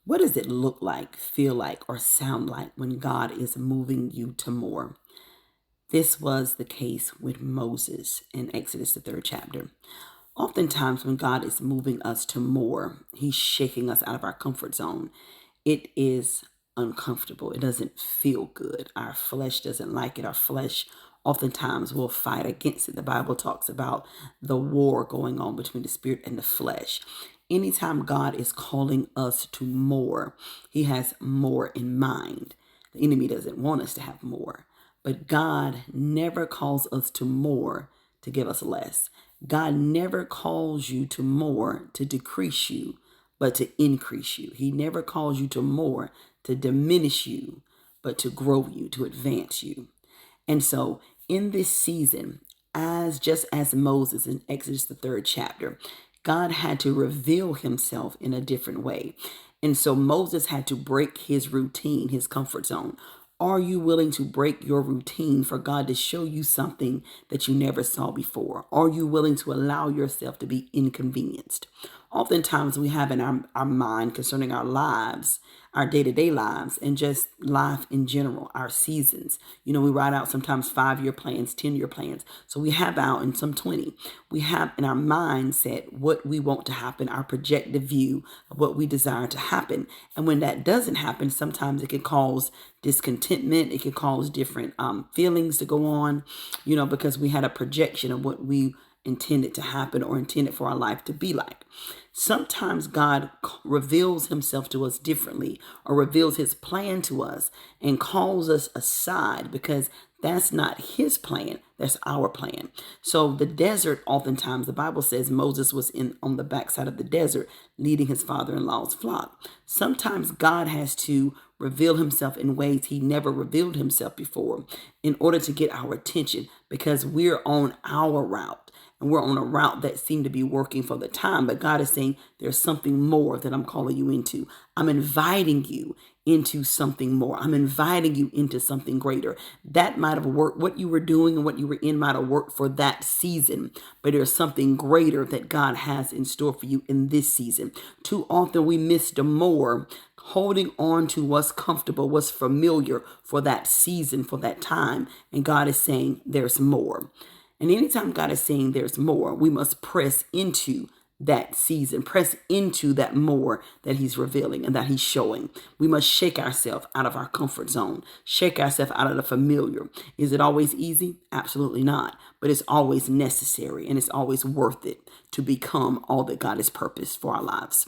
What does it look like, feel like, or sound like when God is moving you to more? This was the case with Moses in Exodus, the third chapter. Oftentimes, when God is moving us to more, He's shaking us out of our comfort zone. It is uncomfortable. It doesn't feel good. Our flesh doesn't like it. Our flesh oftentimes will fight against it. The Bible talks about the war going on between the spirit and the flesh. Anytime God is calling us to more, He has more in mind. The enemy doesn't want us to have more, but God never calls us to more to give us less. God never calls you to more to decrease you, but to increase you. He never calls you to more to diminish you, but to grow you, to advance you. And so in this season, just as Moses in Exodus the third chapter, God had to reveal himself in a different way. And so Moses had to break his routine, his comfort zone. Are you willing to break your routine for God to show you something that you never saw before? Are you willing to allow yourself to be inconvenienced? Oftentimes we have in our mind concerning our lives, our day-to-day lives, and just life in general, our seasons. We write out sometimes 5-year plans, 10-year plans. So we have out in some 20. We have in our mindset what we want to happen, our projected view of what we desire to happen. And when that doesn't happen, sometimes it can cause discontentment. It can cause different feelings to go on, because we had a projection of what we intended to happen or intended for our life to be like. Sometimes God reveals himself to us differently or reveals his plan to us and calls us aside because that's not his plan. That's our plan. So the desert, oftentimes, the Bible says Moses was on the backside of the desert leading his father-in-law's flock. Sometimes God has to reveal himself in ways he never revealed himself before in order to get our attention because we're on our route. And we're on a route that seemed to be working for the time. But God is saying there's something more that I'm calling you into. I'm inviting you into something more. I'm inviting you into something greater. That might have worked. What you were doing and what you were in might have worked for that season. But there's something greater that God has in store for you in this season. Too often we miss the more, holding on to what's comfortable, what's familiar for that season, for that time. And God is saying there's more. And anytime God is saying there's more, we must press into that season, press into that more that he's revealing and that he's showing. We must shake ourselves out of our comfort zone, shake ourselves out of the familiar. Is it always easy? Absolutely not. But it's always necessary and it's always worth it to become all that God has purposed for our lives.